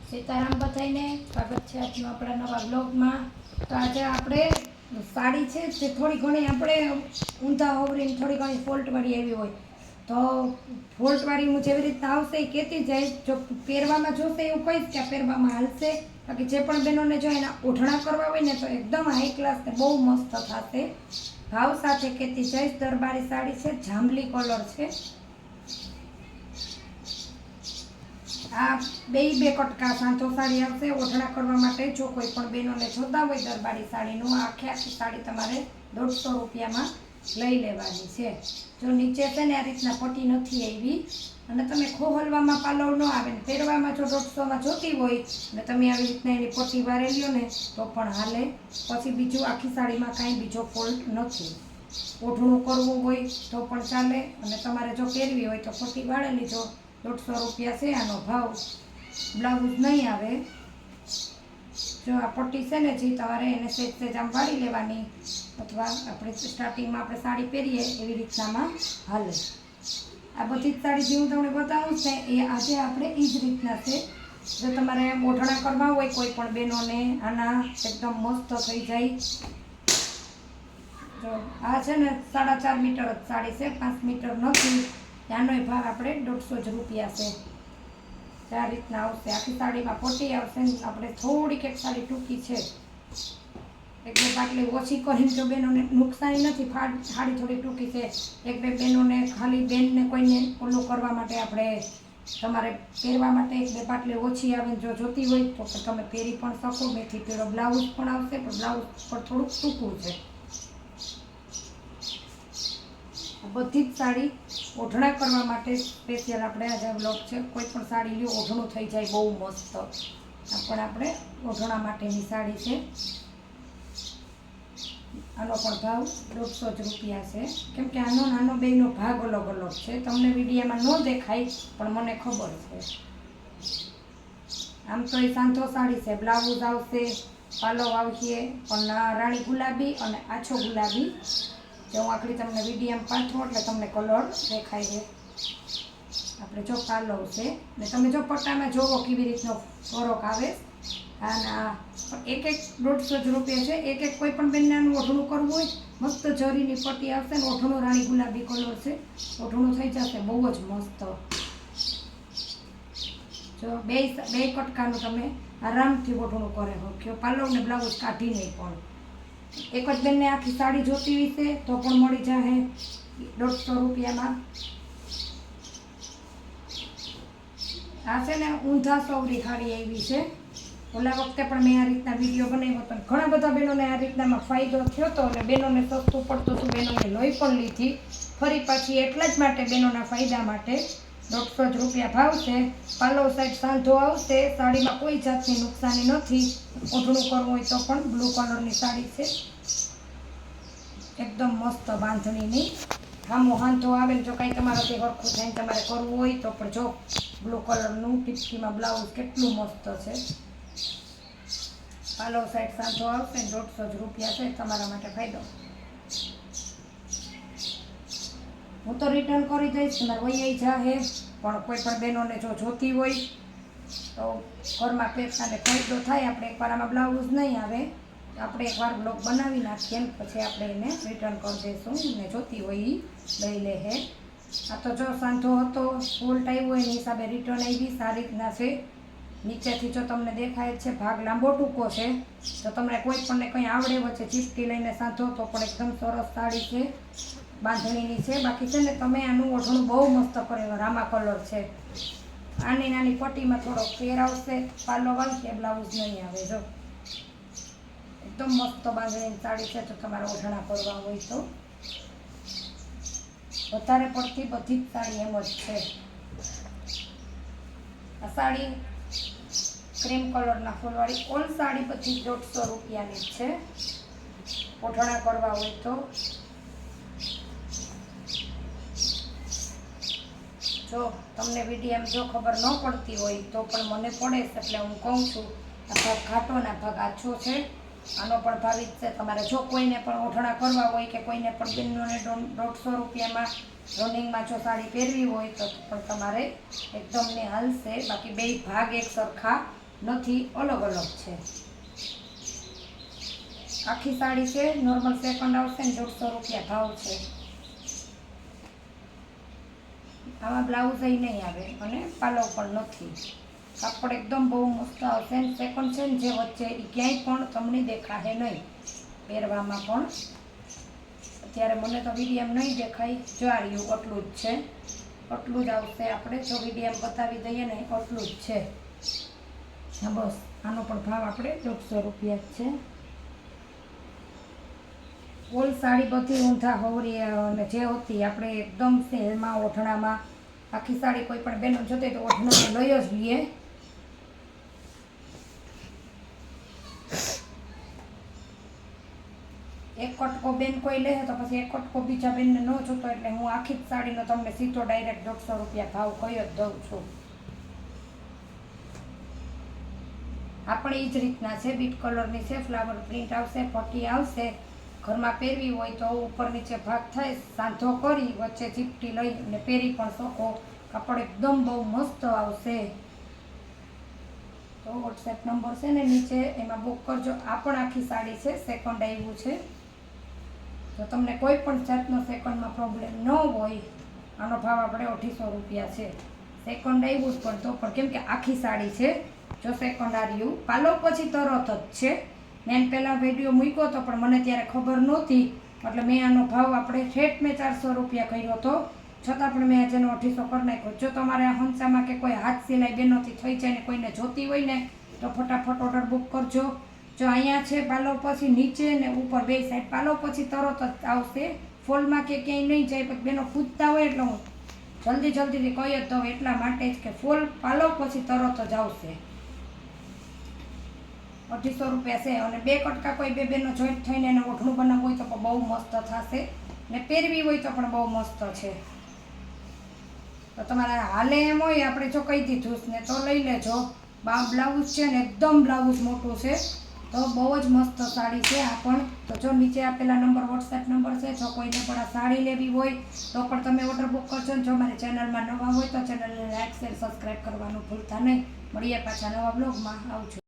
સીતારામ બધાઈને સ્વાગત છે આજનો આપણા નવા બ્લોગમાં। તો આજે આપણે સાડી છે જે થોડી ઘણી આપણે ઊંધા હોવરીને થોડી ઘણી ફોલ્ટવાળી એવી હોય તો ફોલ્ટવાળી હું જેવી રીતના આવશે એ કહેતી જાય। જો પહેરવામાં જોશે એવું કહીશ કે પહેરવામાં હાલશે। બાકી જે પણ બહેનોને જો એના ઓઢણા કરવા હોય ને તો એકદમ હાઈ ક્લાસ ને બહુ મસ્ત થશે। ભાવ સાથે કહેતી જઈશ। દરબારી સાડી છે, જાંબલી કલર છે। આ બે કટકા સાંધો સાડી આવશે ઓઢણા કરવા માટે। જો કોઈ પણ બહેનોને જોતા હોય દરબારી સાડીનું આખી સાડી તમારે 150 રૂપિયામાં લઈ લેવાની છે। જો નીચે છે ને આ રીતના પટ્ટી નથી આવી અને તમે ખોહલવામાં પાલવ ન આવે ને પહેરવામાં જો 150માં જોતી હોય ને તમે આવી રીતના એની પટ્ટી વારેલી લો ને તો પણ હાલે। પછી બીજું આખી સાડીમાં કાંઈ બીજો ફોલ્ટ નથી। ઓઢણું કરવું હોય તો પણ ચાલે અને તમારે જો પહેરવી હોય તો પટ્ટી વાળેલી જો 150 રૂપિયા છે આનો ભાવ। બ્લાઉઝ નહીં આવે। જો આ પટ્ટી છે ને જે તમારે એને સેજ આમ વાળી લેવાની અથવા આપણે સ્ટાર્ટિંગમાં આપણે સાડી પહેરીએ એવી રીતનામાં હાલે। આ બધી જ સાડી જે હું તમને બતાવું છે એ આજે આપણે એ જ રીતના છે। જો તમારે ઓઢણા કરવા હોય કોઈ પણ બહેનોને આના એકદમ મસ્ત થઈ જાય। જો આ છે ને 4.5 મીટર જ સાડી છે, 5 મીટર નથી। આનોય ભાવ આપણે 150 જ રૂપિયા છે। આ રીતના આવશે આખી સાડીમાં પટ્ટી આવશે ને આપણે થોડીક એક સાડી ટૂંકી છે એક બે પાટલી ઓછી કરીને જો બહેનોને નુકસાની નથી। સાડી થોડી ટૂંકી છે એક બે બહેનોને ખાલી બેનને કોઈને ઓલું કરવા માટે આપણે તમારે પહેરવા માટે એક બે પાટલી ઓછી આવે જો જોતી હોય તો તમે પહેરી પણ શકો। મેથી પીળો બ્લાઉઝ પણ આવશે પણ બ્લાઉઝ પર થોડુંક ટૂંકું છે। બધી જ સાડી ઓઢણા કરવા માટે સ્પેશિયલ આપણે આજે બ્લોગ છે। કોઈ પણ સાડી લ્યો ઓઢણું થઈ જાય બહુ મસ્ત। આ પણ આપણે ઓઢણા માટેની સાડી છે। આનો પણ ભાવ 150 જ રૂપિયા છે કેમ કે આનો નાનો બેનો ભાગ અલગ અલગ છે। તમને વિડીયોમાં ન દેખાય પણ મને ખબર છે। આમ તો એ સાંધો સાડી છે, બ્લાઉઝ આવશે, પાલવ આવશે પણ રાણી ગુલાબી અને આછો ગુલાબી। જો હું આખડી તમને વિડીયોમાં પાથરું એટલે તમને કલર દેખાય છે। આપણે જો પાલવ છે ને તમે જો પટ્ટામાં જોવો કેવી રીતનો ફરક આવે। આના એક 150 જ રૂપિયા છે। એક કોઈ પણ બેનને આનું ઓઢણું કરવું હોય મસ્ત જરીની પટ્ટી આવશે ને ઓઢણું રાણી ગુલાબી કલર છે, ઓઢણું થઈ જશે બહુ જ મસ્ત। જો બે કટકાનું તમે આરામથી ઓઢણું કરે હો પાલવ ને બ્લાઉઝ કાઢી નહીં પણ। એક જ બેનને આખી સાડી જોતી હોય છે તો પણ મળી જશે 150 રૂપિયામાં। આ છે ને ઊંધા સવરી સાડી એવી છે। ઓલા વખતે પણ મેં આ રીતના વિડીયો બનાવ્યો હતો ઘણા બધા બહેનોને આ રીતનામાં ફાયદો થયો હતો અને બહેનોને સસ્તું પડતું હતું, બહેનોને લઈ પણ લીધી। ફરી પાછી એટલા જ માટે બહેનોના ફાયદા માટે 150 જ રૂપિયા ભાવ છે। પાલવ સાઈડ સાંધો આવશે, સાડીમાં કોઈ જાતની નુકસાની નથી। ઓઢણું કરવું હોય તો પણ બ્લુ કલરની સાડી છે એકદમ મસ્ત બાંધણીની। આમો હાંધો આવે જો કાંઈ તમારાથી હરખું થઈને તમારે કરવું હોય તો પણ જો બ્લુ કલરનું ટીપકીમાં બ્લાઉઝ કેટલું મસ્ત છે। પાલવ સાઈડ સાંધો આવશે ને 150 જ રૂપિયા છે તમારા માટે ફાયદો। હું તો રિટર્ન કરી દઈશ તમારે વહી જાહે પણ કોઈ પણ બહેનોને જો જોતી હોય તો ઘરમાં પહેરતાને ફાયદો થાય। આપણે એકવાર આમાં બ્લાઉઝ નહીં આવે આપણે એકવાર બ્લોગ બનાવી નાખીએ ને પછી આપણે એને રિટર્ન કરી દઈશું ને જોતી હોય એ લઈ લે હે। આ તો જો સાંધો હતો ફોલ્ટ આવ્યો એની હિસાબે રિટર્ન આવી સારી રીતના છે। નીચેથી જો તમને દેખાય છે ભાગ લાંબો ટૂંકો છે તો તમને કોઈ પણને કંઈ આવડે વચ્ચે ચીપકી લઈને સાંધો તો પણ એકદમ સરસ સાડી છે, બાંધણીની છે। બાકી છે ને તમે આનું ઓઢણું બહુ મસ્ત કરે રામા કલર છે। આની નાની પટ્ટીમાં થોડો ફેર આવશે, પાલવ આવશે, બ્લાઉઝ નહીં આવે। જો એકદમ મસ્ત બાંધણીની સાડી છે તો તમારે ઓઢણા કરવા હોય તો વધારે પડતી બધી જ સાડી એમ જ છે। આ સાડી ક્રીમ કલરના ફૂલવાળી ઓલ સાડી બધી 150 રૂપિયાની જ છે। ઓઢણા કરવા હોય તો જો તમને વિડીયોમાં જો ખબર ન પડતી હોય તો પણ મને પડે એટલે હું કહું છું। આ ભાગ ઘાટો ને ભાગ આછો છે, આનો પણ ભાવ જ છે। તમારે જો કોઈને પણ ઓઢણા કરવા હોય કે કોઈને પણ બહેનોને 150 રૂપિયામાં રનિંગમાં જો સાડી પહેરવી હોય તો પણ તમારે એકદમ ને હાલશે। બાકી બે ભાગ એક સરખા નથી, અલગ અલગ છે. આખી સાડી છે, નોર્મલ સેકન્ડ આવશે ને 150 રૂપિયા ભાવ છે. આમાં બ્લાઉઝ નહીં આવે અને પાલવ પણ નથી. કાપડ એકદમ બહુ મસ્ત આવશે ને સેકન્ડ છે ને જે વચ્ચે એ ક્યાંય પણ તમને દેખાશે નહીં પહેરવામાં પણ. અત્યારે મને તો વીડિયમ નહીં દેખાય, જો આ રહ્યું એટલું જ છે, એટલું જ આવશે. આપણે જો વીડિયમ બતાવી દઈએ ને એટલું જ છે. હા બસ, આનો પણ ભાવ આપણે 150 રૂપિયા જ છે. ઓલ સાડી બધી ઊંધા હવરી અને જે હતી આપણે એકદમ સેલમાં ઓઢણામાં આખી સાડી કોઈ પણ બેનો જોતી તો ઓઢણામાં લઈ જ લઈએ. એક કટકો બેન કોઈ લે તો પછી એક કટકો બીજા બેનને ન જોતો, એટલે હું આખી જ સાડીનો તમને સીધો ડાયરેક્ટ 150 રૂપિયા ભાવ કહી જ દઉં છું. આપણે એ જ રીતના છે, બીટ કલરની છે, ફ્લાવર પ્રિન્ટ આવશે, પટ્ટી આવશે. ઘરમાં પહેરવી હોય તો ઉપર નીચે ભાગ થાય, સાંધો કરી વચ્ચે ચીપટી લઈ અને પહેરી પણ શકો. કાપડ એકદમ બહુ મસ્ત આવશે. તો વોટ્સએપ નંબર છે ને નીચે, એમાં બુક કરજો. આ પણ આખી સાડી છે, સેકન્ડ આવ્યું છે. તો તમને કોઈ પણ જાતનો સેકન્ડમાં પ્રોબ્લેમ ન હોય, આનો ભાવ આપણે 250 રૂપિયા છે. સેકન્ડ આવ્યું જ પણ તો પણ કેમ કે આખી સાડી છે. જો સેકન્ડ આવ્યું પાલો પછી તરત જ છે. મેં પહેલાં વિડીયો મૂક્યો હતો પણ મને ત્યારે ખબર નહોતી, એટલે મેં આનો ભાવ આપણે ઠેઠ મેં 400 રૂપિયા કર્યો હતો, છતાં પણ મેં આજનો 250 કરી નાખ્યો. જો તમારે આ હંસામાં કે કોઈ હાથ સિલાઈ બેનોથી થઈ જાય ને કોઈને જોતી હોય ને તો ફટાફટ ઓર્ડર બુક કરજો. જો અહીંયા છે પાલો પછી નીચે ને ઉપર બે સાઈડ, પાલો પછી તરત જ આવશે. ફોલમાં કે ક્યાંય નહીં જાય. પછી બેનો પૂછતા હોય એટલે હું જલ્દીથી કહી જ દઉં એટલા માટે જ કે ફોલ પાલો પછી તરત જ આવશે. 250 રૂપિયા છે. અને બે કટકા કોઈ બે બેનો જોઈન્ટ થઈને એને ઓઢણું બનાવવું હોય તો પણ બહુ મસ્ત થશે ને પહેરવી હોય તો પણ બહુ મસ્ત છે. તો તમારે હાલે એમ હોય આપણે જો કહી દીધું ને તો લઈ લેજો. બ્લાઉઝ છે ને એકદમ બ્લાઉઝ મોટું છે, તો બહુ જ મસ્ત સાડી છે આ પણ. તો જો નીચે આપેલા નંબર વોટ્સએપ નંબર છે. જો કોઈને પણ આ સાડી લેવી હોય તો પણ તમે ઓર્ડર બુક કરજો. જો મારી ચેનલમાં નવા હોય તો ચેનલને લાઈક શેર સબસ્ક્રાઈબ કરવાનું ભૂલતા નહીં. મળીએ પાછા નવા બ્લોગમાં. આવજો.